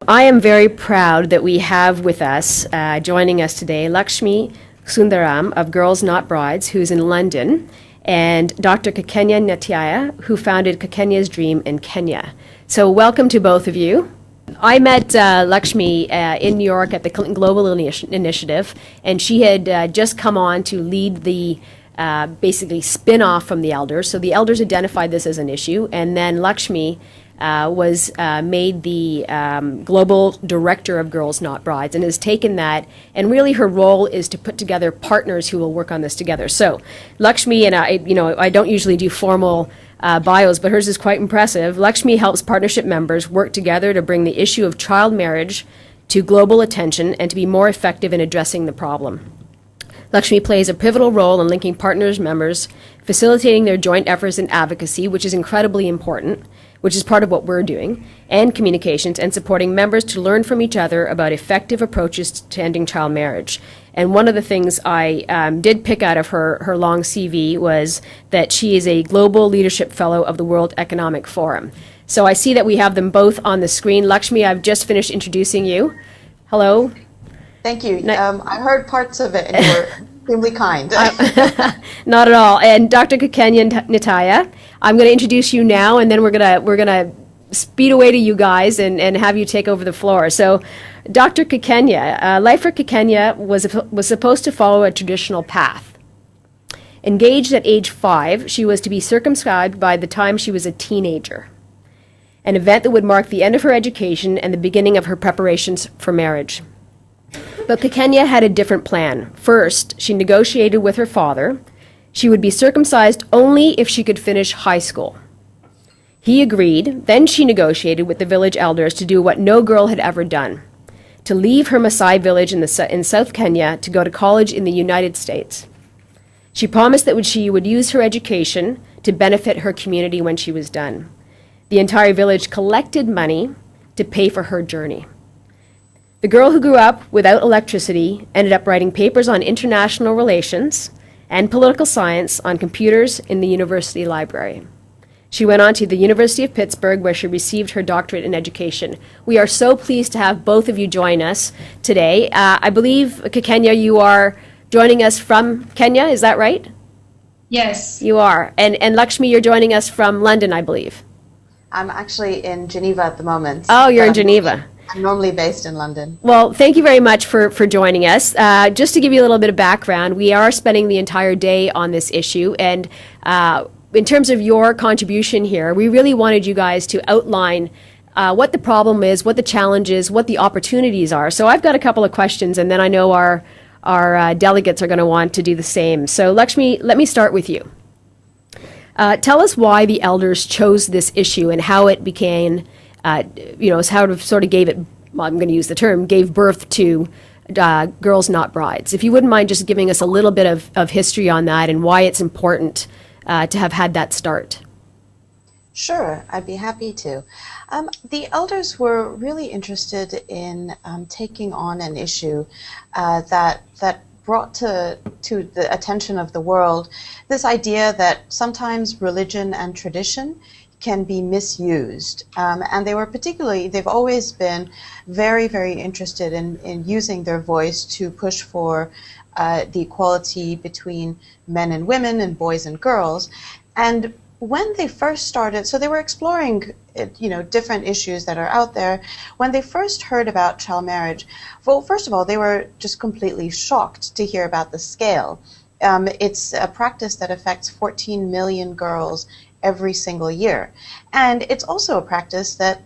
I am very proud that we have with us, joining us today, Lakshmi Sundaram of Girls Not Brides, who's in London, and Dr. Kakenya Nyaiya, who founded Kakenya's Dream in Kenya. So welcome to both of you. I met Lakshmi in New York at the Clinton Global Initiative, and she had just come on to lead the basically spin-off from the elders. So the elders identified this as an issue, and then Lakshmi was made the global director of Girls Not Brides, and has taken that, and really her role is to put together partners who will work on this together. So Lakshmi and I don't usually do formal bios, but hers is quite impressive. Lakshmi helps partnership members work together to bring the issue of child marriage to global attention and to be more effective in addressing the problem. Lakshmi plays a pivotal role in linking partners members, facilitating their joint efforts in advocacy, which is incredibly important, which is part of what we're doing, and communications, and supporting members to learn from each other about effective approaches to ending child marriage. And one of the things I did pick out of her long CV was that she is a Global Leadership Fellow of the World Economic Forum. So I see that we have them both on the screen. Lakshmi, I've just finished introducing you. Hello. Thank you. I heard parts of it, and you were extremely kind. Not at all. And Dr. Kakenya Nyaiya, I'm going to introduce you now, and then we're gonna speed away to you guys and have you take over the floor. So, Dr. Kakenya, life for Kakenya was supposed to follow a traditional path. Engaged at age 5, she was to be circumscribed by the time she was a teenager, an event that would mark the end of her education and the beginning of her preparations for marriage. But Kakenya had a different plan. First, she negotiated with her father. She would be circumcised only if she could finish high school. He agreed. Then she negotiated with the village elders to do what no girl had ever done, to leave her Maasai village in South Kenya to go to college in the United States. She promised that she would use her education to benefit her community when she was done. The entire village collected money to pay for her journey. The girl who grew up without electricity ended up writing papers on international relations and political science on computers in the university library. She went on to the University of Pittsburgh, where she received her doctorate in education. We are so pleased to have both of you join us today. I believe, Kakenya, you are joining us from Kenya, is that right? Yes. You are. And Lakshmi, you're joining us from London, I believe. I'm actually in Geneva at the moment. Oh, you're in Geneva. I'm normally based in London. Well, thank you very much for joining us. Just to give you a little bit of background, we are spending the entire day on this issue, and in terms of your contribution here, we really wanted you guys to outline what the problem is, what the challenge is, what the opportunities are. So I've got a couple of questions, and then I know our delegates are going to want to do the same. So Lakshmi, let me start with you. Tell us why the elders chose this issue and how it became, how it sort of gave it, well, I'm going to use the term, gave birth to Girls Not Brides. If you wouldn't mind just giving us a little bit of history on that and why it's important to have had that start. Sure, I'd be happy to. The elders were really interested in taking on an issue that brought to the attention of the world this idea that sometimes religion and tradition can be misused. And they've always been very, very interested in using their voice to push for the equality between men and women and boys and girls. And when they first started, so they were exploring, different issues that are out there. When they first heard about child marriage, well, first of all, they were just completely shocked to hear about the scale. It's a practice that affects 14 million girls every single year. And it's also a practice that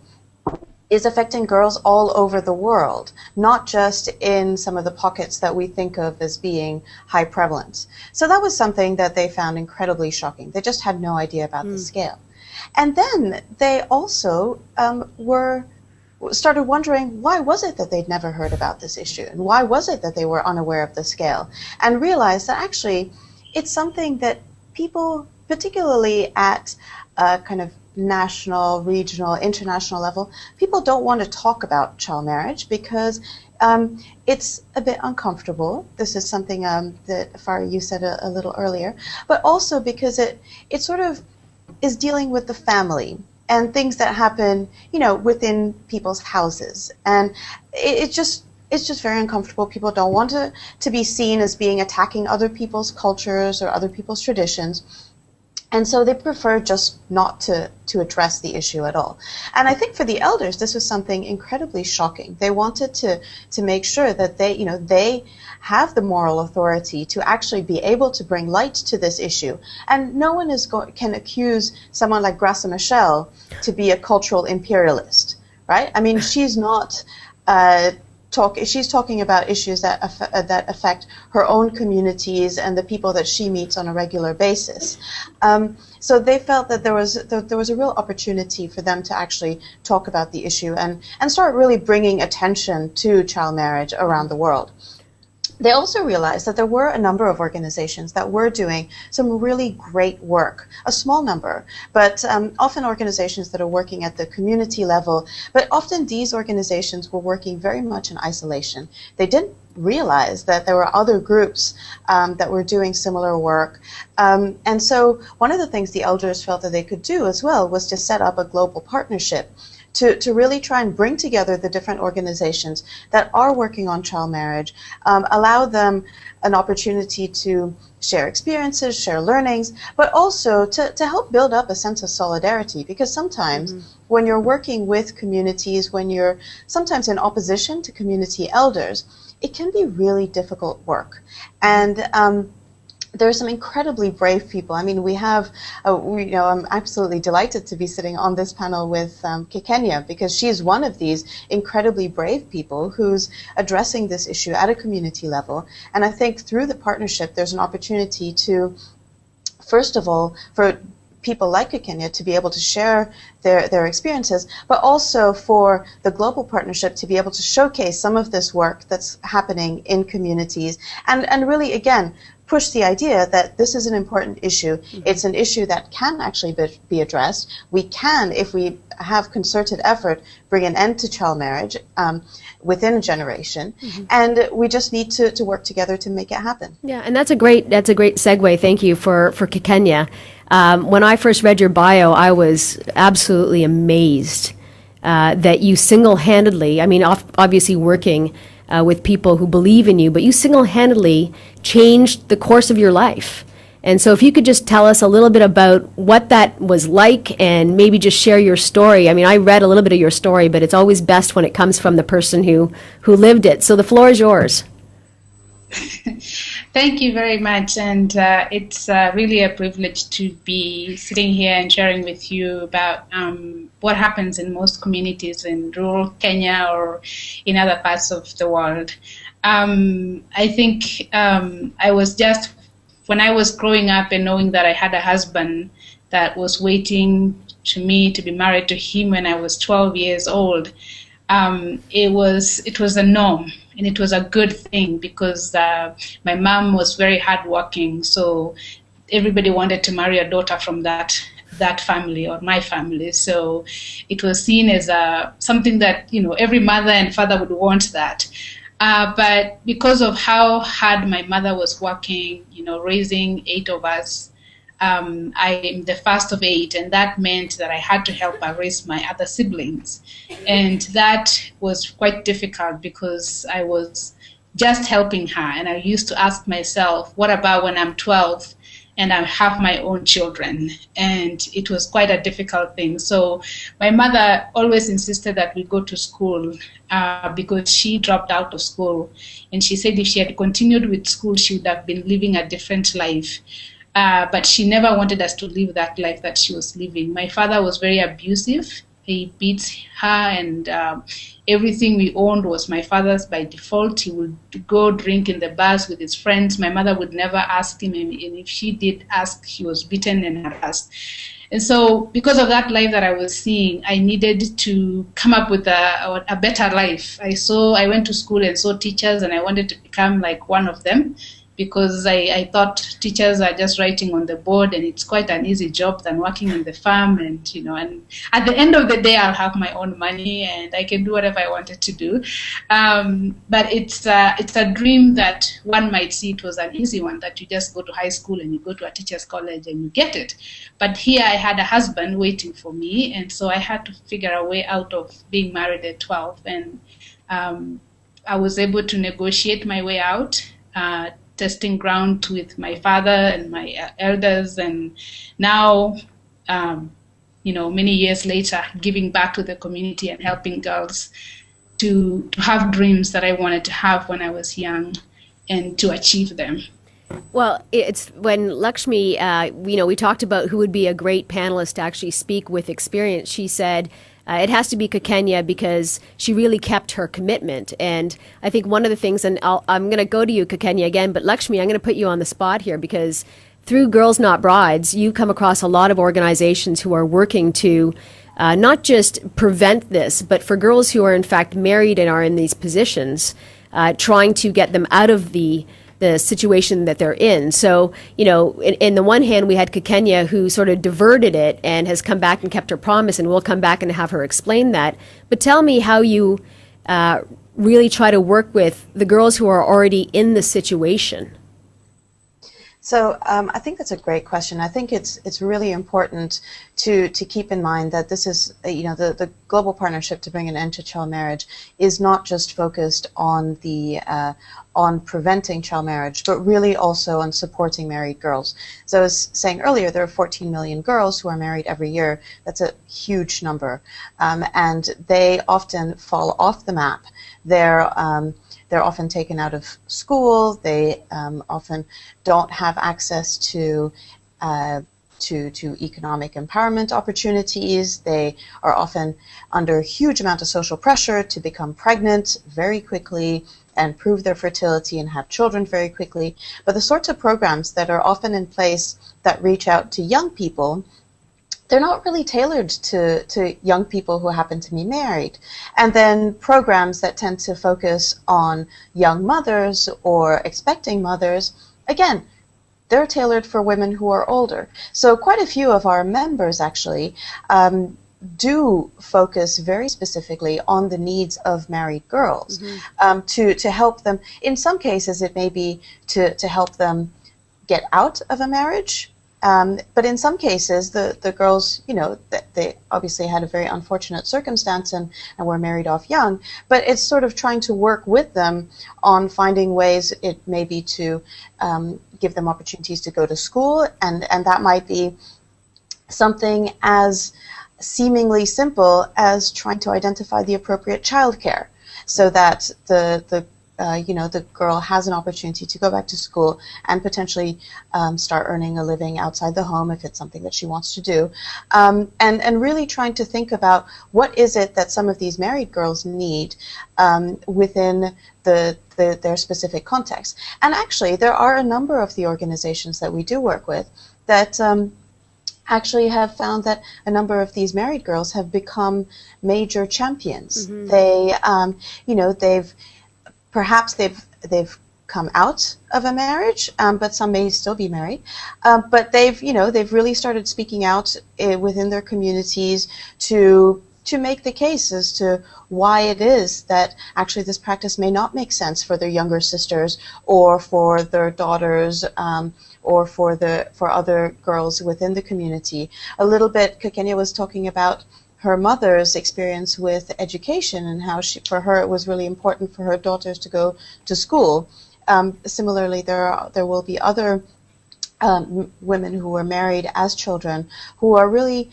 is affecting girls all over the world, not just in some of the pockets that we think of as being high prevalence. So that was something that they found incredibly shocking. They just had no idea about the scale. And then they also started wondering, why was it that they'd never heard about this issue? And why was it that they were unaware of the scale? And realized that actually it's something that people, particularly at a kind of national, regional, international level, people don't want to talk about child marriage because it's a bit uncomfortable. This is something that Farah, you said a little earlier, but also because it sort of is dealing with the family and things that happen, you know, within people's houses. And it's just very uncomfortable. People don't want to be seen as being attacking other people's cultures or other people's traditions. And so they prefer just not to address the issue at all. And I think for the elders, this was something incredibly shocking. They wanted to make sure that they, you know, they have the moral authority to actually be able to bring light to this issue. And no one can accuse someone like Graça Machel to be a cultural imperialist, right? I mean, she's not she's talking about issues that affect her own communities and the people that she meets on a regular basis. So they felt that there was a real opportunity for them to actually talk about the issue and start really bringing attention to child marriage around the world. They also realized that there were a number of organizations that were doing some really great work, a small number, but often organizations that are working at the community level, but often these organizations were working very much in isolation. They didn't realize that there were other groups that were doing similar work. And so one of the things the elders felt that they could do as well was to set up a global partnership to really try and bring together the different organizations that are working on child marriage, allow them an opportunity to share experiences, share learnings, but also to help build up a sense of solidarity. Because sometimes when you're working with communities, when you're sometimes in opposition to community elders, it can be really difficult work. And there are some incredibly brave people. I mean, we have, I'm absolutely delighted to be sitting on this panel with Kakenya, because she is one of these incredibly brave people who's addressing this issue at a community level. And I think through the partnership, there's an opportunity to, first of all, for people like Kakenya to be able to share their experiences, but also for the global partnership to be able to showcase some of this work that's happening in communities and really, again, push the idea that this is an important issue. It's an issue that can actually be addressed. We can, if we have concerted effort, bring an end to child marriage within a generation, and we just need to work together to make it happen. Yeah, and that's a great segue. Thank you for Kakenya. When I first read your bio, I was absolutely amazed that you single-handedly, I mean, obviously working with people who believe in you, but you single-handedly changed the course of your life. And so if you could just tell us a little bit about what that was like and maybe just share your story. I mean, I read a little bit of your story, but it's always best when it comes from the person who lived it. So the floor is yours. Thank you very much, and it's really a privilege to be sitting here and sharing with you about what happens in most communities in rural Kenya or in other parts of the world. I think I was just, when I was growing up and knowing that I had a husband that was waiting to me to be married to him when I was 12 years old, it was a norm. And it was a good thing because my mom was very hardworking, so everybody wanted to marry a daughter from that family or my family. So it was seen as something that, you know, every mother and father would want that. But because of how hard my mother was working, you know, raising 8 of us, I am the first of 8, and that meant that I had to help her raise my other siblings. And that was quite difficult because I was just helping her. And I used to ask myself, what about when I'm 12 and I have my own children? And it was quite a difficult thing. So my mother always insisted that we go to school because she dropped out of school. And she said if she had continued with school, she would have been living a different life. But she never wanted us to live that life that she was living. My father was very abusive. He beat her, and everything we owned was my father's by default. He would go drink in the bars with his friends. My mother would never ask him, and if she did ask, he was beaten and harassed. And so because of that life that I was seeing, I needed to come up with a better life. I went to school and saw teachers, and I wanted to become like one of them. because I thought teachers are just writing on the board and it's quite an easy job than working in the farm, and and at the end of the day I'll have my own money and I can do whatever I wanted to do. But it's a dream that one might see it was an easy one, that you just go to high school and you go to a teacher's college and you get it. But here I had a husband waiting for me, and so I had to figure a way out of being married at 12, and I was able to negotiate my way out, testing ground with my father and my elders, and now, many years later, giving back to the community and helping girls to have dreams that I wanted to have when I was young and to achieve them. Well, it's when Lakshmi, we talked about who would be a great panelist to actually speak with experience. She said, it has to be Kakenya because she really kept her commitment. And I think one of the things, and I'm going to go to you, Kakenya, again, but Lakshmi, I'm going to put you on the spot here because through Girls Not Brides, you come across a lot of organizations who are working to not just prevent this, but for girls who are in fact married and are in these positions, trying to get them out of the situation that they're in. So, in the one hand, we had Kakenya who sort of diverted it and has come back and kept her promise, and we'll come back and have her explain that. But tell me how you really try to work with the girls who are already in the situation. So I think that's a great question. I think it's really important to keep in mind that this is, the global partnership to bring an end to child marriage is not just focused on on preventing child marriage, but really also on supporting married girls. So I was saying earlier, there are 14 million girls who are married every year. That's a huge number, and they often fall off the map. They're often taken out of school. They often don't have access to economic empowerment opportunities. They are often under a huge amount of social pressure to become pregnant very quickly and prove their fertility and have children very quickly. But the sorts of programs that are often in place that reach out to young people, they're not really tailored to young people who happen to be married. And then programs that tend to focus on young mothers or expecting mothers, again, they're tailored for women who are older. So quite a few of our members actually do focus very specifically on the needs of married girls, to help them. In some cases, it may be to help them get out of a marriage. But in some cases, the girls, they obviously had a very unfortunate circumstance and were married off young, but it's sort of trying to work with them on finding ways, it may be to give them opportunities to go to school, and that might be something as seemingly simple as trying to identify the appropriate childcare so that the girl has an opportunity to go back to school and potentially start earning a living outside the home if it's something that she wants to do. And really trying to think about what is it that some of these married girls need within their specific context. And actually, there are a number of the organizations that we do work with that actually have found that a number of these married girls have become major champions. They, perhaps they've come out of a marriage, but some may still be married. But they've really started speaking out within their communities to make the case as to why it is that actually this practice may not make sense for their younger sisters or for their daughters, or for other girls within the community. A little bit, Kakenya was talking about her mother's experience with education and how for her it was really important for her daughters to go to school. Similarly, there will be other women who were married as children who are really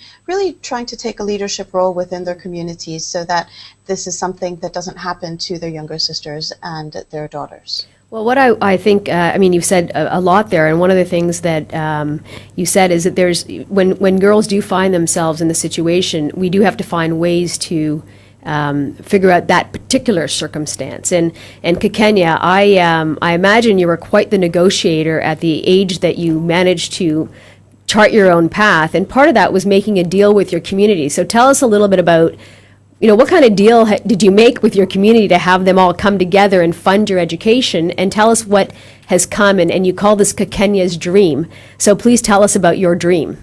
trying to take a leadership role within their communities so that this is something that doesn't happen to their younger sisters and their daughters. Well, what I think, you've said a lot there, and one of the things that you said is that there's, when girls do find themselves in the situation, we do have to find ways to figure out that particular circumstance. And Kakenya, I imagine you were quite the negotiator at the age that you managed to chart your own path, and part of that was making a deal with your community. So tell us a little bit about what kind of deal did you make with your community to have them all come together and fund your education? And tell us what has come, and you call this Kakenya's dream. So please tell us about your dream.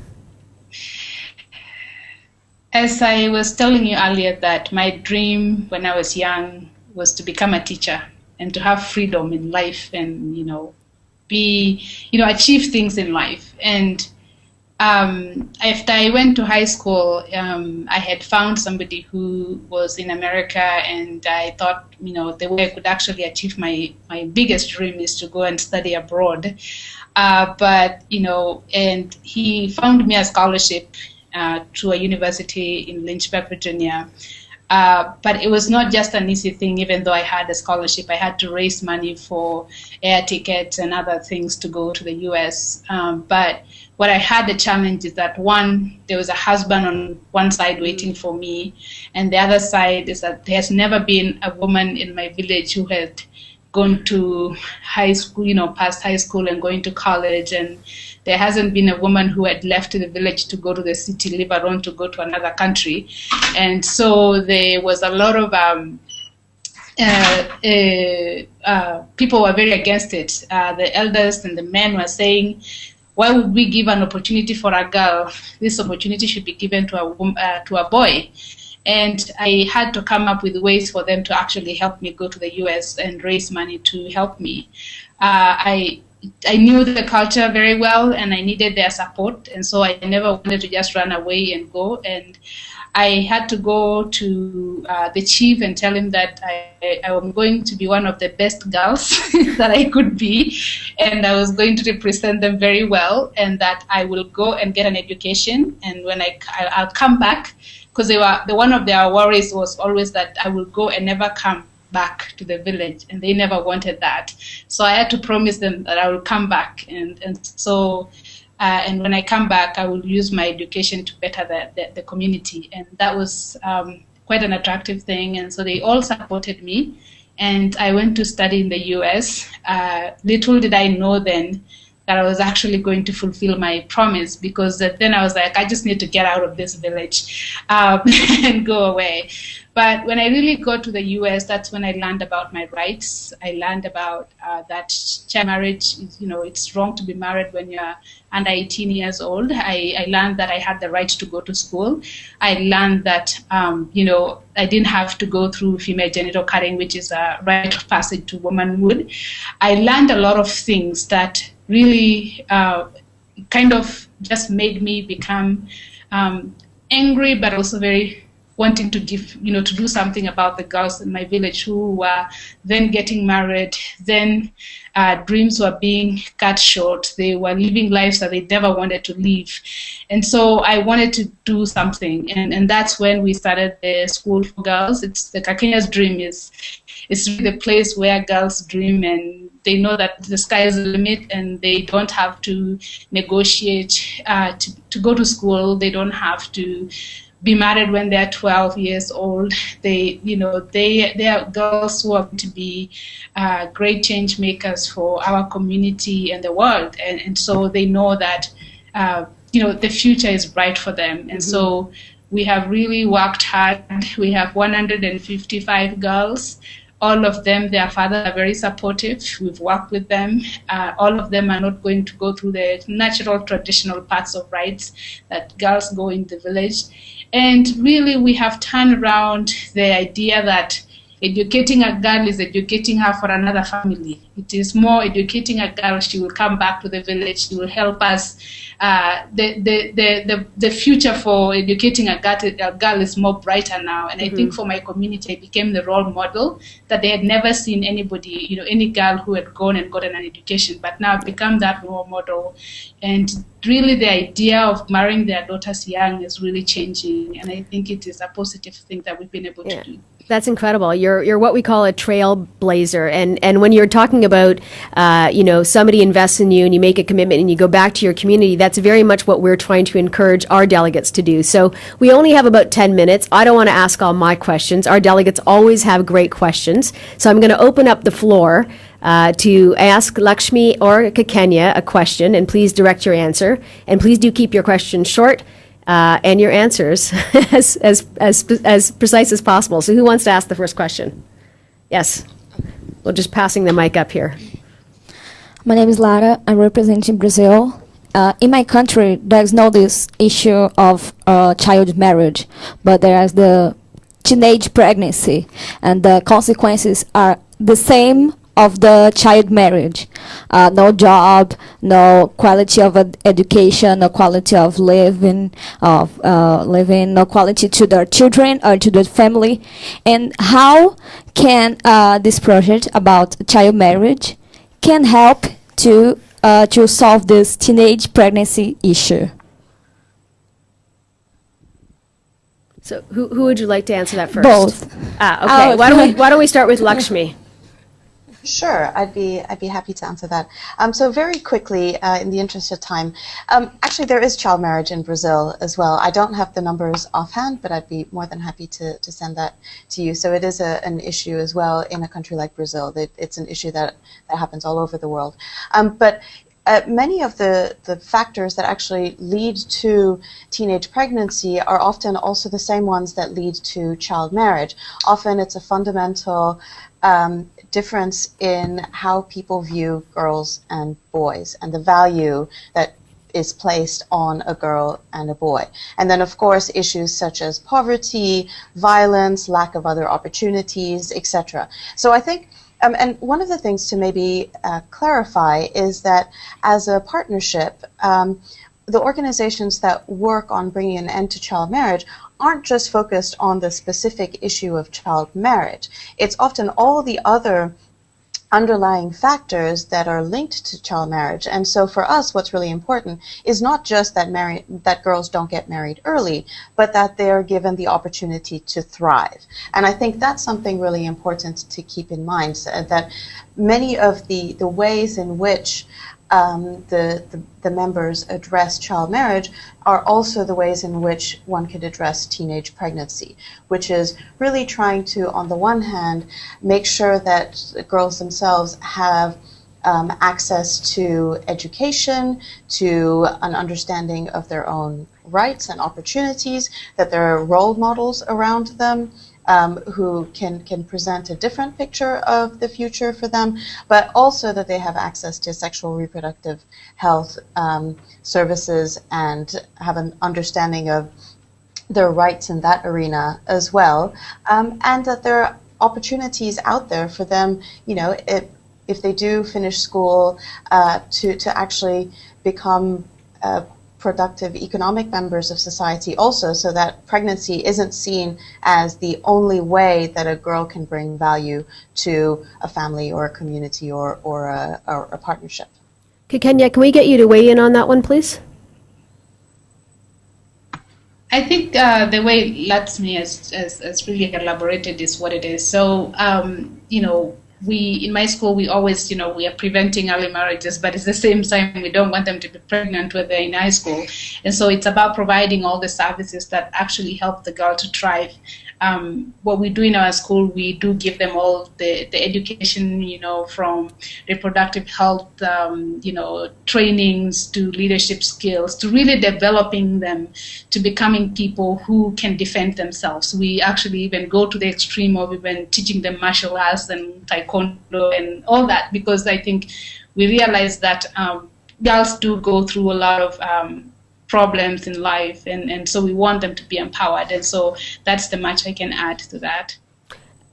As I was telling you earlier, that my dream when I was young was to become a teacher and to have freedom in life and, achieve things in life. And after I went to high school, I had found somebody who was in America, and I thought, the way I could actually achieve my biggest dream is to go and study abroad. And he found me a scholarship to a university in Lynchburg, Virginia. But it was not just an easy thing. Even though I had a scholarship, I had to raise money for air tickets and other things to go to the US. But what I had the challenge is that, one, there was a husband on one side waiting for me, and the other side is that there has never been a woman in my village who had gone to high school, past high school and going to college, and there hasn't been a woman who had left the village to go to the city, leave alone to go to another country. And so there was a lot of people were very against it. The elders and the men were saying, why would we give an opportunity for a girl? This opportunity should be given to a boy. And I had to come up with ways for them to actually help me go to the US and raise money to help me. I knew the culture very well, and I needed their support, and so I never wanted to just run away and go. And I had to go to the chief and tell him that I am going to be one of the best girls that I could be, and I was going to represent them very well, and that I will go and get an education, and when I'll come back, because one of their worries was always that I will go and never come back to the village, and they never wanted that. So I had to promise them that I will come back, and when I come back, I will use my education to better the community. And that was quite an attractive thing. And so they all supported me, and I went to study in the US. Little did I know then that I was actually going to fulfill my promise, because then I was like, I just need to get out of this village and go away. But when I really got to the US, that's when I learned about my rights. I learned about that child marriage, it's wrong to be married when you're under 18 years old. I learned that I had the right to go to school. I learned that, I didn't have to go through female genital cutting, which is a rite of passage to womanhood. I learned a lot of things that really kind of just made me become angry, but also very wanting to do something about the girls in my village who were then getting married, then dreams were being cut short. They were living lives that they never wanted to live. And so I wanted to do something. And that's when we started the School for Girls. It's the Kakenya's dream is really the place where girls dream, and they know that the sky is the limit, and they don't have to negotiate to go to school. They don't have to be married when they're 12 years old. They are girls who are going to be great change makers for our community and the world. And so they know that, the future is bright for them. And so we have really worked hard. We have 155 girls. All of them, their fathers are very supportive. We've worked with them. All of them are not going to go through the natural, traditional paths of rights that girls go in the village. And really, we have turned around the idea that educating a girl is educating her for another family. It is more educating a girl. She will come back to the village. She will help us. The future for educating a girl is more brighter now. And I think for my community, I became the role model that they had never seen anybody, any girl who had gone and gotten an education, but now I've become that role model. And really the idea of marrying their daughters young is really changing. And I think it is a positive thing that we've been able to do. That's incredible. You're what we call a trailblazer. And when you're talking about, somebody invests in you and you make a commitment and you go back to your community, that's very much what we're trying to encourage our delegates to do. So we only have about 10 minutes. I don't want to ask all my questions. Our delegates always have great questions. So I'm going to open up the floor to ask Lakshmi or Kakenya a question, and please direct your answer. And please do keep your questions short and your answers as precise as possible. So who wants to ask the first question? Yes. We're just passing the mic up here. My name is Lara. I'm representing Brazil. In my country, there's no this issue of child marriage, but there is the teenage pregnancy, and the consequences are the same of the child marriage. No job, no quality of education, no quality of living, no quality to their children or to the family. And how can this project about child marriage can help to solve this teenage pregnancy issue? So who would you like to answer that first? Both. Okay. Why don't we start with Lakshmi? Sure, I'd be happy to answer that. So very quickly, in the interest of time, actually there is child marriage in Brazil as well. I don't have the numbers offhand, but I'd be more than happy to send that to you. So it is an issue as well in a country like Brazil. It's an issue that happens all over the world. But many of the factors that actually lead to teenage pregnancy are often also the same ones that lead to child marriage. Often it's a fundamental difference in how people view girls and boys and the value that is placed on a girl and a boy. And then, of course, issues such as poverty, violence, lack of other opportunities, etc. So I think and one of the things to maybe clarify is that as a partnership, the organizations that work on bringing an end to child marriage aren't just focused on the specific issue of child marriage. It's often all the other underlying factors that are linked to child marriage. And so for us, what's really important is not just that girls don't get married early, but that they're given the opportunity to thrive. And I think that's something really important to keep in mind, that many of the ways in which the members address child marriage are also the ways in which one could address teenage pregnancy, which is really trying to, on the one hand, make sure that girls themselves have access to education, to an understanding of their own rights and opportunities, that there are role models around them, who can present a different picture of the future for them, but also that they have access to sexual reproductive health services and have an understanding of their rights in that arena as well, and that there are opportunities out there for them, you know, if they do finish school, to actually become productive economic members of society also, so that pregnancy isn't seen as the only way that a girl can bring value to a family or a community or a partnership. Kakenya, can we get you to weigh in on that one, please? I think the way Lakshmi has really elaborated is what it is. So, you know, in my school, we always, you know, we are preventing early marriages, but at the same time, we don't want them to be pregnant when they're in high school. And so it's about providing all the services that actually help the girl to thrive. What we do in our school, we do give them all the education, you know, from reproductive health, you know, trainings to leadership skills, to really developing them to becoming people who can defend themselves. We actually even go to the extreme of even teaching them martial arts and taekwondo and all that, because I think we realize that girls do go through a lot of problems in life, and so we want them to be empowered, and so that's the much I can add to that.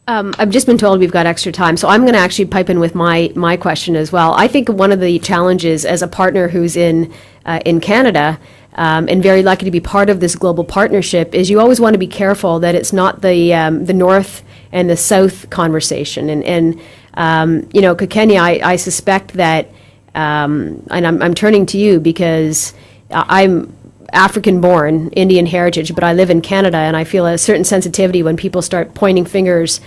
I've just been told we've got extra time, so I'm going to actually pipe in with my question as well. I think one of the challenges as a partner who's in Canada, and very lucky to be part of this global partnership, is you always want to be careful that it's not the North and the South conversation. And you know, Kakenya, I suspect that, and I'm turning to you because I'm African-born, Indian heritage, but I live in Canada, and I feel a certain sensitivity when people start pointing fingers,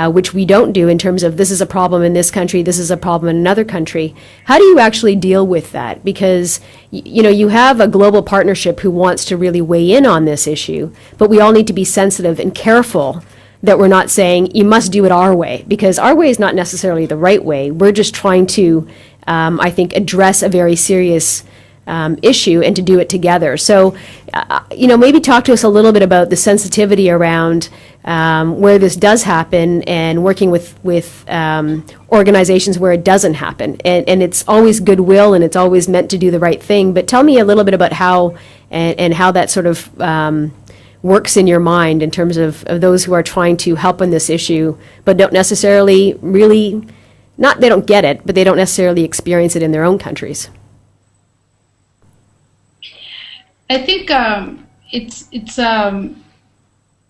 which we don't do in terms of this is a problem in this country, this is a problem in another country. How do you actually deal with that? Because you know, you have a global partnership who wants to really weigh in on this issue, but we all need to be sensitive and careful that we're not saying you must do it our way, because our way is not necessarily the right way. We're just trying to, I think, address a very serious issue and to do it together. So, maybe talk to us a little bit about the sensitivity around where this does happen and working with organizations where it doesn't happen. And it's always goodwill and it's always meant to do the right thing. But tell me a little bit about how and how that sort of works in your mind in terms of those who are trying to help on this issue but don't necessarily really, they don't get it, but they don't necessarily experience it in their own countries. I think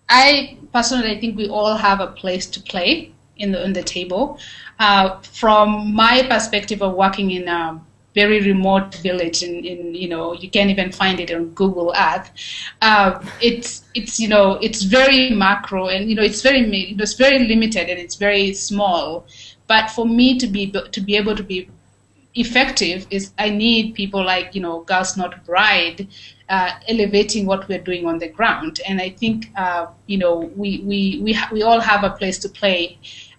I personally think we all have a place to play in the table. From my perspective of working in a very remote village in you can't even find it on Google Earth. It's very macro and it's very limited and it's very small. But for me to be able to be effective is I need people like Girls Not Bride elevating what we're doing on the ground, and I think we all have a place to play.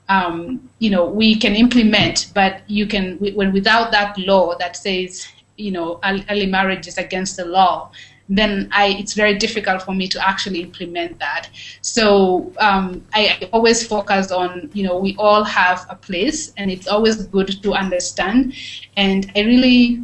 We can implement, but without that law that says early marriage is against the law, then it's very difficult for me to actually implement that. So I always focus on, we all have a place, and it's always good to understand. And I really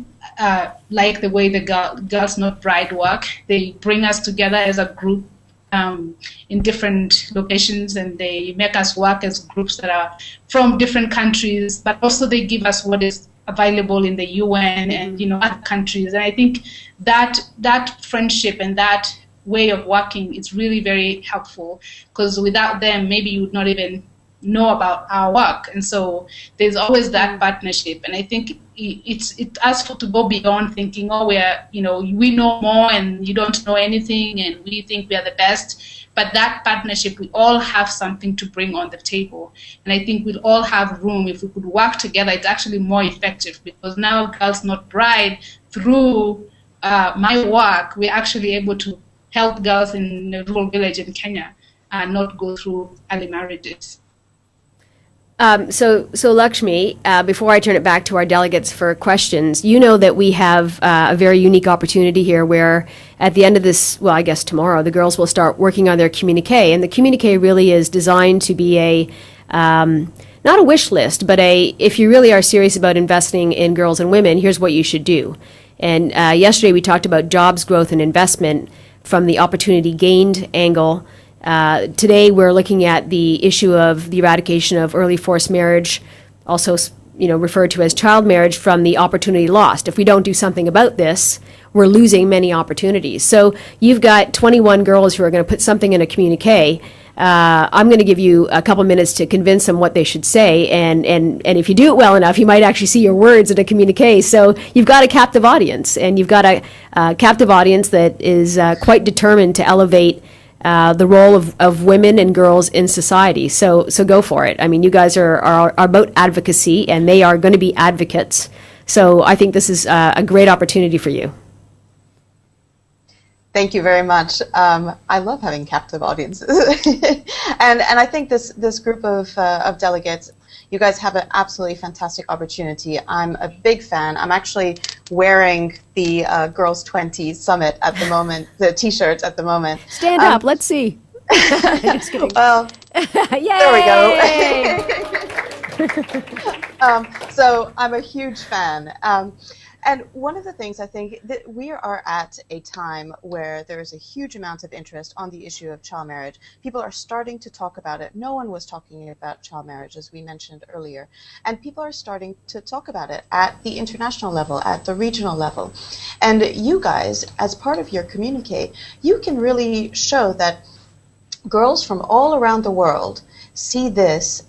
like the way the Girls Not Bride work. They bring us together as a group in different locations, and they make us work as groups that are from different countries, but also they give us what is available in the UN and other countries. And I think that friendship and that way of working is really very helpful, because without them maybe you would not even know about our work. And so there's always that partnership, and I think it asks to go beyond thinking, we know more and you don't know anything and we think we are the best. But that partnership, we all have something to bring on the table. And I think we'll all have room. If we could work together, it's actually more effective, because now Girls Not Bride, through my work, we're actually able to help girls in a rural village in Kenya not go through early marriages. So Lakshmi, before I turn it back to our delegates for questions, you know that we have a very unique opportunity here where at the end of this, I guess tomorrow, the girls will start working on their communique. And the communique really is designed to be not a wish list, but if you really are serious about investing in girls and women, here's what you should do. And yesterday we talked about jobs, growth, and investment from the opportunity gained angle. Today we're looking at the issue of the eradication of early forced marriage, also referred to as child marriage, from the opportunity lost. If we don't do something about this, we're losing many opportunities. So you've got 21 girls who are going to put something in a communique. I'm going to give you a couple minutes to convince them what they should say, and if you do it well enough, you might actually see your words in a communique. So you've got a captive audience, and you've got a captive audience that is quite determined to elevate the role of women and girls in society. So go for it. I mean, you guys are about advocacy, and they are going to be advocates. So I think this is a great opportunity for you. Thank you very much. I love having captive audiences, and I think this group of delegates, you guys have an absolutely fantastic opportunity. I'm a big fan. I'm actually wearing the Girls 20 Summit at the moment, the T-shirt at the moment. Stand up. Let's see. Just kidding. Well, there we go. So I'm a huge fan. And one of the things I think that we are at a time where there is a huge amount of interest on the issue of child marriage. People are starting to talk about it. No one was talking about child marriage, as we mentioned earlier. And people are starting to talk about it at the international level, at the regional level. And you guys, as part of your communique, you can really show that girls from all around the world see this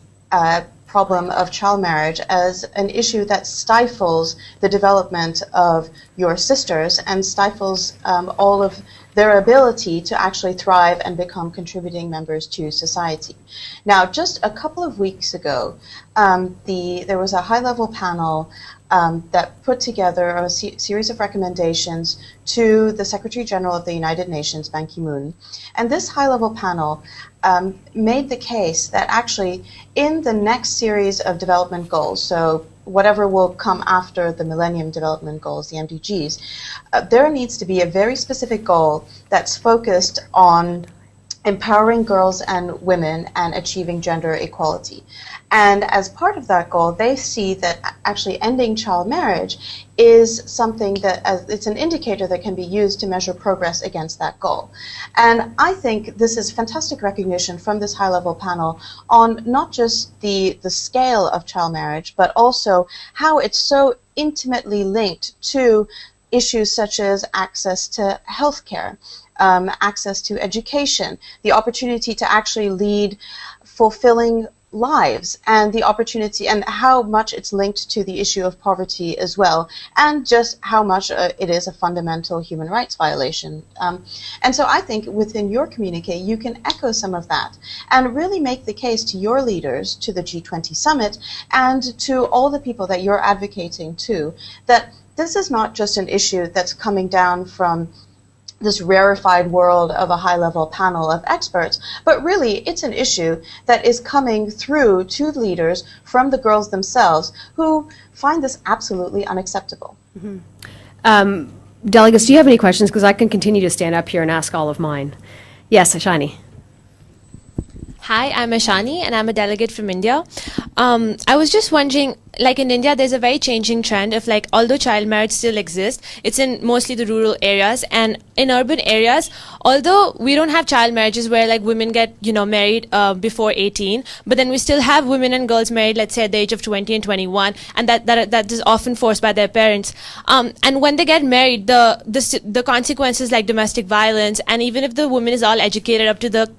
problem of child marriage as an issue that stifles the development of your sisters and stifles all of their ability to actually thrive and become contributing members to society. Now, just a couple of weeks ago, there was a high-level panel that put together a series of recommendations to the Secretary General of the United Nations, Ban Ki-moon. And this high-level panel made the case that actually in the next series of development goals, so whatever will come after the Millennium Development Goals, the MDGs, there needs to be a very specific goal that's focused on empowering girls and women and achieving gender equality. And as part of that goal, they see that actually ending child marriage is something that it's an indicator that can be used to measure progress against that goal. And I think this is fantastic recognition from this high-level panel on not just the scale of child marriage, but also how it's so intimately linked to issues such as access to healthcare, access to education, the opportunity to actually lead fulfilling lives, and the opportunity, and how much it's linked to the issue of poverty as well, and just how much it is a fundamental human rights violation. And so I think within your communique, you can echo some of that and really make the case to your leaders, to the G20 summit, and to all the people that you're advocating to, that this is not just an issue that's coming down from this rarefied world of a high-level panel of experts, but really it's an issue that is coming through to leaders from the girls themselves who find this absolutely unacceptable. Mm-hmm. Delegates, do you have any questions? Because I can continue to stand up here and ask all of mine. Yes, Ashani. Hi, I'm Ashani, and I'm a delegate from India. I was just wondering, like in India, there's a very changing trend of like, although child marriage still exists, it's in mostly the rural areas, and in urban areas, although we don't have child marriages where like women get, married before 18, but then we still have women and girls married, let's say at the age of 20 and 21, and that is often forced by their parents. And when they get married, the consequences like domestic violence, and even if the woman is all educated up to the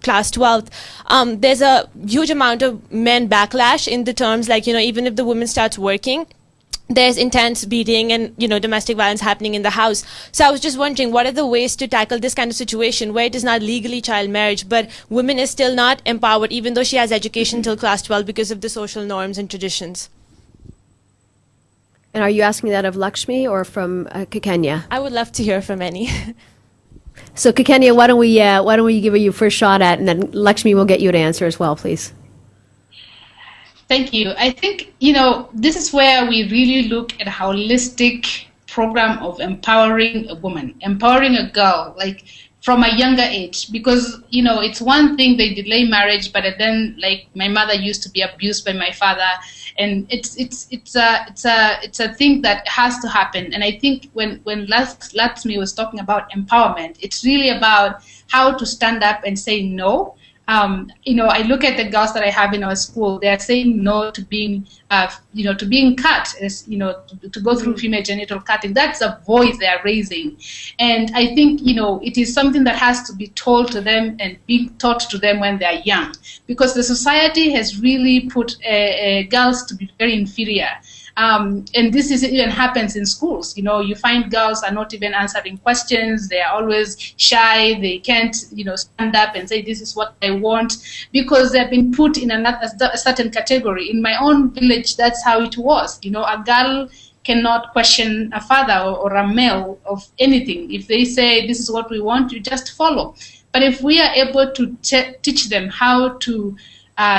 class 12th, there's a huge amount of men backlash in the terms like, even if the woman starts working, there's intense beating and, domestic violence happening in the house. So I was just wondering, what are the ways to tackle this kind of situation where it is not legally child marriage, but women is still not empowered, even though she has education till class 12 because of the social norms and traditions? And are you asking that of Lakshmi or from Kakenya? I would love to hear from any. So Kakenya, why don't we give you first shot at, and then Lakshmi will get you to answer as well, please. Thank you. I think, this is where we really look at a holistic program of empowering a woman, empowering a girl, like from a younger age, because, it's one thing they delay marriage, but then like my mother used to be abused by my father, and it's a thing that has to happen. And I think when Lakshmi was talking about empowerment, it's really about how to stand up and say no. I look at the girls that I have in our school. They are saying no to being, to being cut, to go through female genital cutting. That's a voice they are raising, and I think it is something that has to be told to them and being taught to them when they are young, because the society has really put girls to be very inferior. And this even happens in schools. You find girls are not even answering questions. They are always shy. They can't, stand up and say, this is what I want, because they've been put in a certain category. In my own village, that's how it was. A girl cannot question a father or a male of anything. If they say, this is what we want, you just follow. But if we are able to teach them how to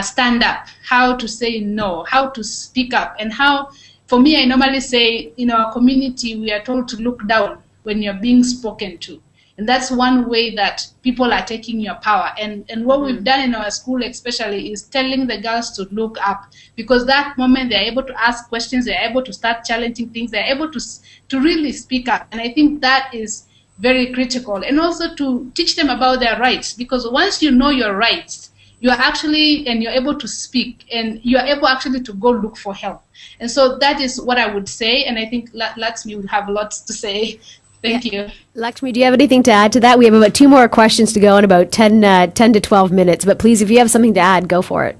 stand up, how to say no, how to speak up, and how, for me, I normally say, in our community, we are told to look down when you're being spoken to. And that's one way that people are taking your power. And what we've done in our school especially is telling the girls to look up, because that moment they're able to ask questions, they're able to start challenging things, they're able to really speak up. And I think that is very critical. And also to teach them about their rights, because once you know your rights, you're able to speak, and you're able actually to go look for help. And so that is what I would say, and I think Lakshmi would have lots to say. Thank you. Lakshmi, do you have anything to add to that? We have about 2 more questions to go in about 10 to 12 minutes, but please, if you have something to add, go for it.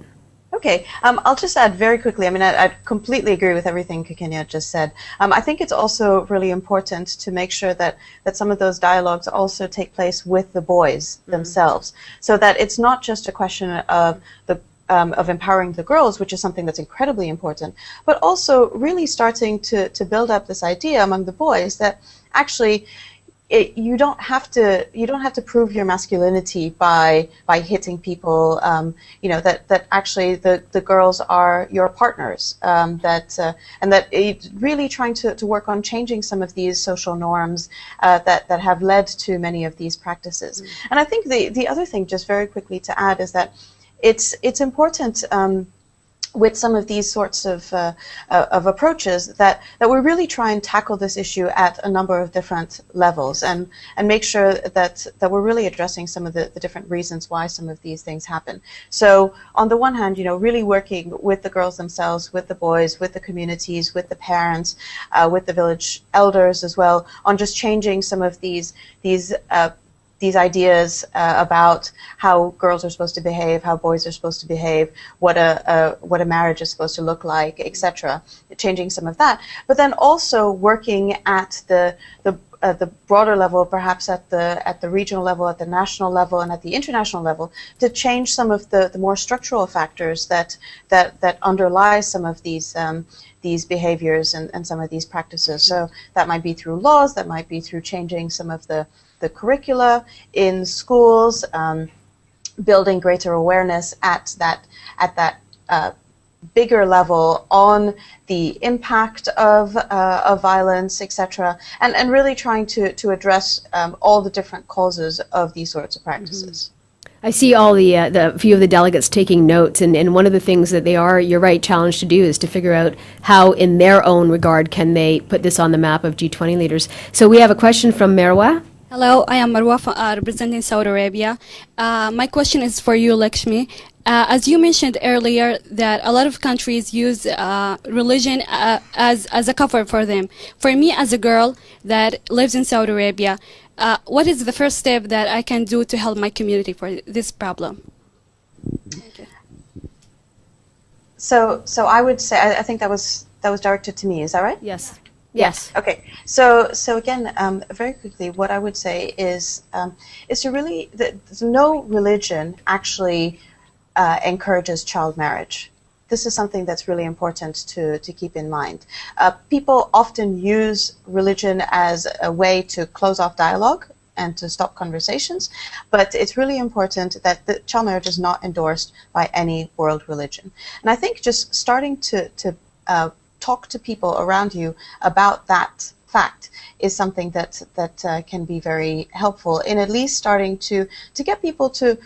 Okay, I'll just add very quickly. I mean, I completely agree with everything Kakenya just said. I think it's also really important to make sure that some of those dialogues also take place with the boys themselves, so that it's not just a question of the of empowering the girls, which is something that's incredibly important, but also really starting to build up this idea among the boys that actually you don't have to prove your masculinity by hitting people. That actually the girls are your partners. And that it's really trying to work on changing some of these social norms that have led to many of these practices. And I think the other thing, just very quickly to add, is that it's important with some of these sorts of approaches that we really try and tackle this issue at a number of different levels and make sure that we're really addressing some of the different reasons why some of these things happen. So on the one hand, really working with the girls themselves, with the boys, with the communities, with the parents, with the village elders as well, on just changing some of these ideas about how girls are supposed to behave, how boys are supposed to behave, what a marriage is supposed to look like, etc. Changing some of that, but then also working at the broader level, perhaps at the regional level, at the national level, and at the international level, to change some of the more structural factors that underlie some of these behaviors and some of these practices. So that might be through laws, that might be through changing some of the curricula in schools, building greater awareness at that bigger level on the impact of violence, etc., and really trying to address all the different causes of these sorts of practices. I see all the few of the delegates taking notes, and one of the things that you're right, challenged to do is to figure out how, in their own regard, can they put this on the map of G20 leaders. So we have a question from Marwa. Hello, I am Marwa representing Saudi Arabia. My question is for you, Lakshmi. As you mentioned earlier, that a lot of countries use religion as a cover for them. For me, as a girl that lives in Saudi Arabia, what is the first step that I can do to help my community for this problem? Thank you. So I would say, I think that was directed to me. Is that right? Yes. Yes. Okay. So again, very quickly, what I would say is to really, no religion actually encourages child marriage. This is something that's really important to keep in mind. People often use religion as a way to close off dialogue and to stop conversations, but it's really important that the child marriage is not endorsed by any world religion. And I think just starting to talk to people around you about that fact is something that can be very helpful in at least starting to get people to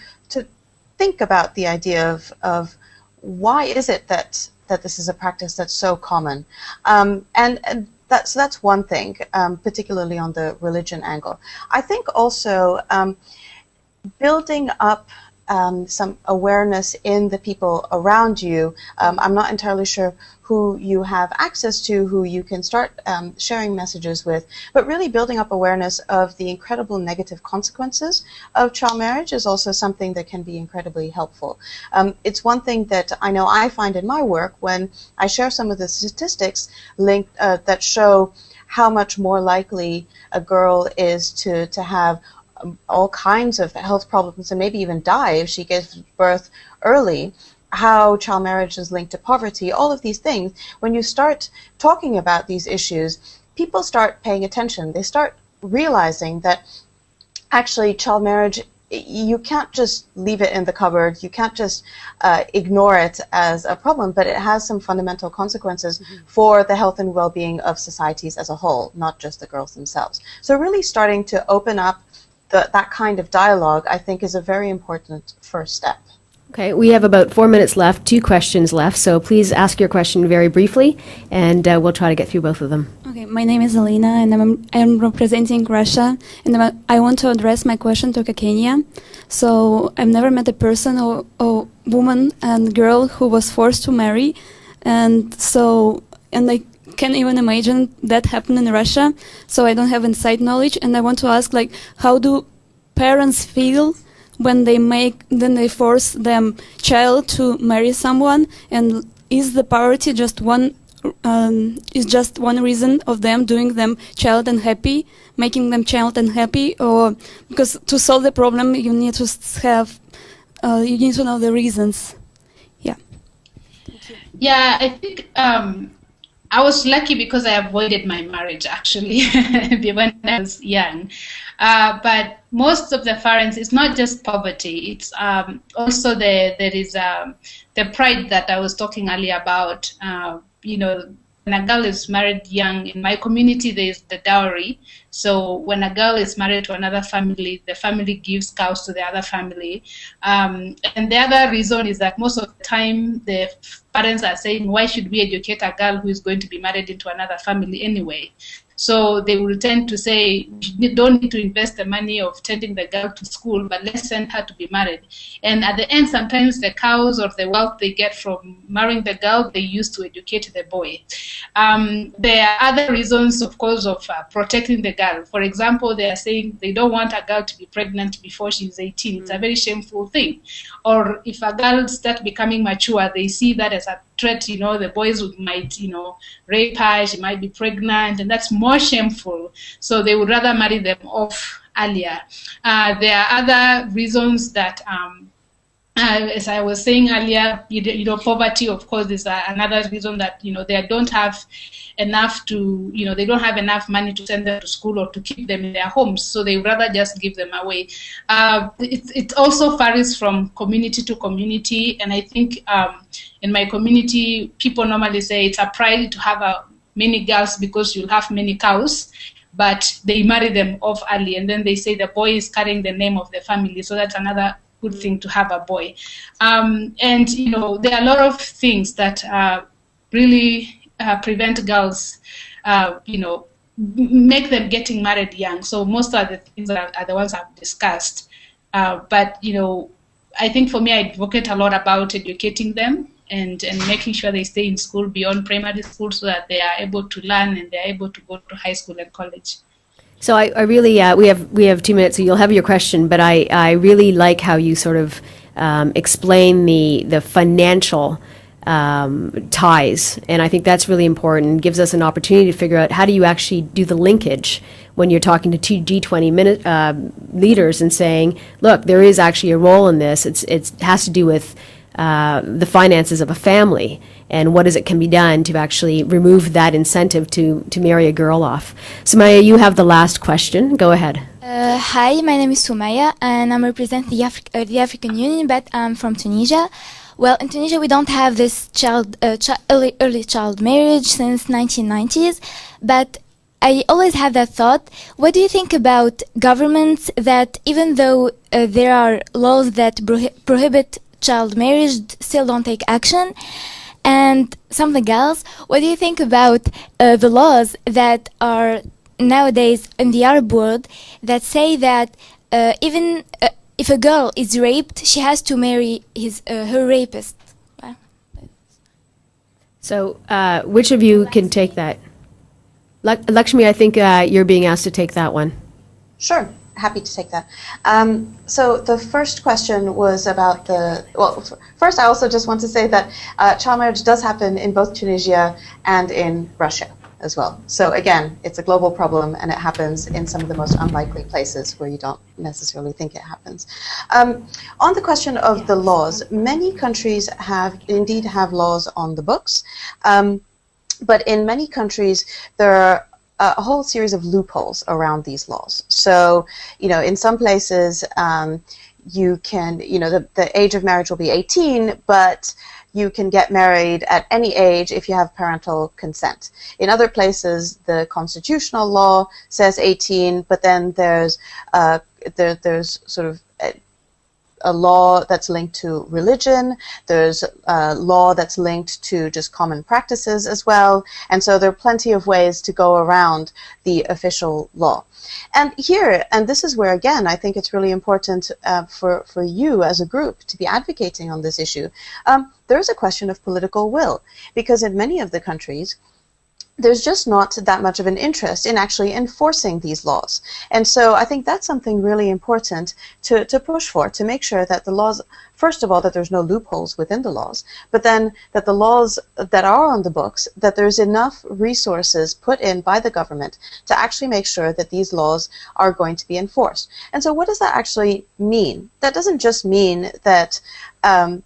think about the idea of why is it that this is a practice that's so common, and that's one thing, particularly on the religion angle. I think also building up some awareness in the people around you. I'm not entirely sure who you have access to, who you can start sharing messages with, but really building up awareness of the incredible negative consequences of child marriage is also something that can be incredibly helpful. It's one thing that I know I find in my work when I share some of the statistics linked that show how much more likely a girl is to have all kinds of health problems and maybe even die if she gives birth early, how child marriage is linked to poverty, all of these things. When you start talking about these issues, people start paying attention. They start realizing that actually child marriage, you can't just leave it in the cupboard, you can't just ignore it as a problem, but it has some fundamental consequences for the health and well-being of societies as a whole, not just the girls themselves. So really starting to open up that kind of dialogue, I think, is a very important first step. Okay, we have about 4 minutes left, 2 questions left, so please ask your question very briefly, and we'll try to get through both of them. Okay, my name is Alina, and I'm representing Russia, and I want to address my question to Kakenya. So I've never met a person or woman and girl who was forced to marry, and I can't even imagine that happen in Russia, so I don't have inside knowledge, and I want to ask, like, how do parents feel when they force them child to marry someone, and is the poverty just one reason of them doing them child unhappy, making them child unhappy, or because to solve the problem you need to know the reasons. Yeah, I think I was lucky because I avoided my marriage actually when I was young. But most of the parents, it's not just poverty; it's also there is the pride that I was talking earlier about. You know, when a girl is married young, in my community, there is the dowry. So when a girl is married to another family, the family gives cows to the other family. And the other reason is that most of the time the parents are saying, why should we educate a girl who is going to be married into another family anyway? So they will tend to say, you don't need to invest the money of sending the girl to school, but let's send her to be married. And at the end, sometimes the cows or the wealth they get from marrying the girl, they use to educate the boy. There are other reasons, of course, of protecting the girl. For example, they are saying they don't want a girl to be pregnant before she's 18. It's a very shameful thing. Or if a girl starts becoming mature, they see that as a threat. You know, the boys might, you know, rape her, she might be pregnant, and that's more shameful. So they would rather marry them off earlier. There are other reasons that as I was saying earlier, you know, poverty, of course, is another reason that, you know, they don't have enough to, you know, they don't have enough money to send them to school or to keep them in their homes, so they would rather just give them away. It also varies from community to community, and I think in my community, people normally say it's a pride to have many girls because you'll have many cows, but they marry them off early, and then they say the boy is carrying the name of the family, so that's another good thing to have a boy. And, you know, there are a lot of things that really prevent girls, you know, make them getting married young. So most of the things are the ones I've discussed. But, you know, I think for me, I advocate a lot about educating them and making sure they stay in school beyond primary school so that they are able to learn and they're able to go to high school and college. So I really, we have 2 minutes, so you'll have your question, but I really like how you sort of explain the financial ties, and I think that's really important. It gives us an opportunity to figure out how do you actually do the linkage when you're talking to two G20 leaders and saying, look, there is actually a role in this. It has to do with the finances of a family, and what is it can be done to actually remove that incentive to marry a girl off. Sumaya, you have the last question. Go ahead. Hi, my name is Sumaya, and I represent the African Union, but I'm from Tunisia. Well, in Tunisia, we don't have this early child marriage since 1990s, but I always have that thought. What do you think about governments that, even though there are laws that prohibit child marriage, still don't take action? And something else, what do you think about the laws that are nowadays in the Arab world that say that even if a girl is raped, she has to marry her rapist? So which of you can take that? Lakshmi, I think you're being asked to take that one. Sure. Happy to take that. So the first question was about first I also just want to say that child marriage does happen in both Tunisia and in Russia as well. So again, it's a global problem, and it happens in some of the most unlikely places where you don't necessarily think it happens. On the question of the laws, many countries indeed have laws on the books, but in many countries there are a whole series of loopholes around these laws. So, you know, in some places, you can, you know, the age of marriage will be 18, but you can get married at any age if you have parental consent. In other places, the constitutional law says 18, but then there's sort of a law that's linked to religion, there's a law that's linked to just common practices as well, and so there are plenty of ways to go around the official law. And here, and this is where, again, I think it's really important for you as a group to be advocating on this issue, there's a question of political will, because in many of the countries, there's just not that much of an interest in actually enforcing these laws. And so I think that's something really important to push for, to make sure that the laws first of all, that there's no loopholes within the laws, but then that the laws that are on the books, that there's enough resources put in by the government to actually make sure that these laws are going to be enforced. And so what does that actually mean? That doesn't just mean that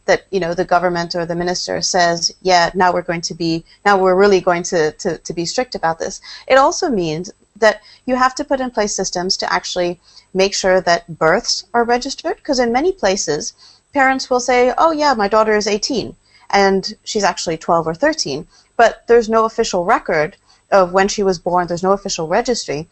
that the government or the minister says, yeah, now we're really going to be strict about this. It also means that you have to put in place systems to actually make sure that births are registered, because in many places parents will say, oh yeah, my daughter is 18 and she's actually 12 or 13, but there's no official record of when she was born, there's no official registry.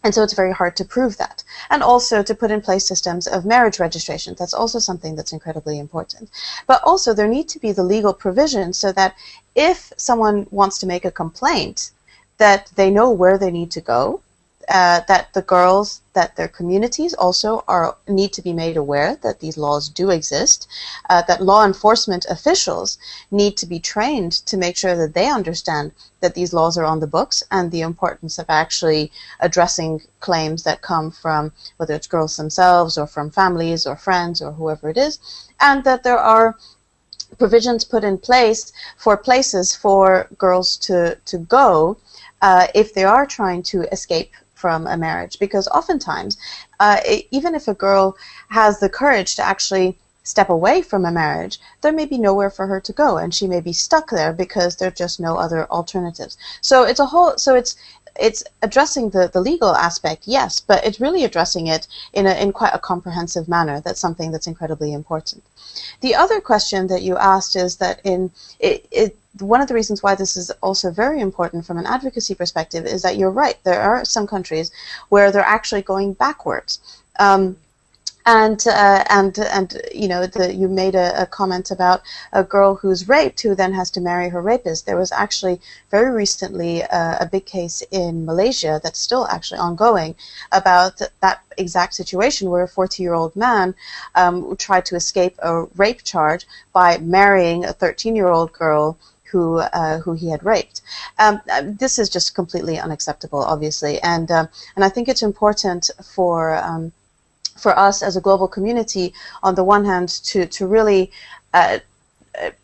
And so it's very hard to prove that. And also to put in place systems of marriage registration. That's also something that's incredibly important. But also there need to be the legal provisions so that if someone wants to make a complaint, that they know where they need to go, that the girls, that their communities also need to be made aware that these laws do exist, that law enforcement officials need to be trained to make sure that they understand that these laws are on the books and the importance of actually addressing claims that come from whether it's girls themselves or from families or friends or whoever it is, and that there are provisions put in place for places for girls to go if they are trying to escape from a marriage, because oftentimes even if a girl has the courage to actually step away from a marriage, there may be nowhere for her to go and she may be stuck there because there are just no other alternatives. So it's addressing the legal aspect, yes, but it's really addressing it in quite a comprehensive manner. That's something that's incredibly important. The other question that you asked is that one of the reasons why this is also very important from an advocacy perspective is that you're right, there are some countries where they're actually going backwards. You made a comment about a girl who's raped who then has to marry her rapist. There was actually very recently a big case in Malaysia that's still actually ongoing about that exact situation where a 40-year-old man tried to escape a rape charge by marrying a 13-year-old girl who he had raped. This is just completely unacceptable, obviously, and I think it's important for us as a global community, on the one hand, to really,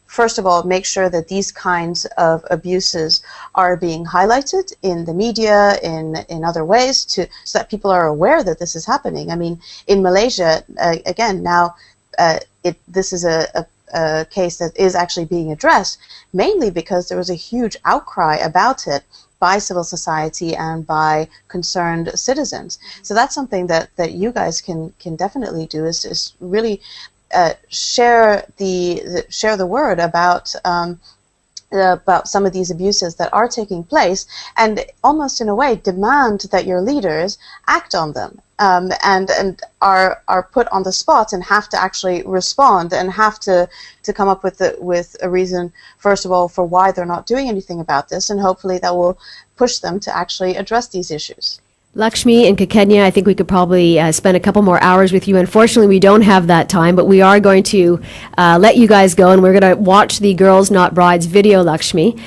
first of all, make sure that these kinds of abuses are being highlighted in the media, in other ways, so that people are aware that this is happening. I mean, in Malaysia, again, now this is a case that is actually being addressed, mainly because there was a huge outcry about it by civil society and by concerned citizens. So that's something that you guys can definitely do, is really share the word about some of these abuses that are taking place, and almost in a way demand that your leaders act on them, and are put on the spot and have to actually respond and have to come up with a reason, first of all, for why they're not doing anything about this, and hopefully that will push them to actually address these issues. Lakshmi and Kakenya, I think we could probably spend a couple more hours with you. Unfortunately, we don't have that time, but we are going to let you guys go, and we're going to watch the Girls Not Brides video, Lakshmi.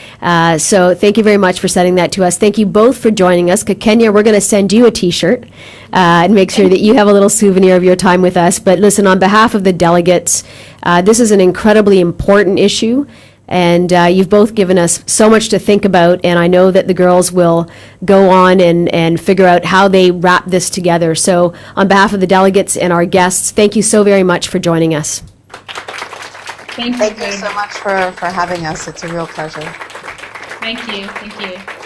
So thank you very much for sending that to us. Thank you both for joining us. Kakenya, we're going to send you a T-shirt and make sure that you have a little souvenir of your time with us. But listen, on behalf of the delegates, this is an incredibly important issue. And you've both given us so much to think about, and I know that the girls will go on and figure out how they wrap this together. So on behalf of the delegates and our guests, thank you so very much for joining us. Thank you so much for having us. It's a real pleasure. Thank you. Thank you.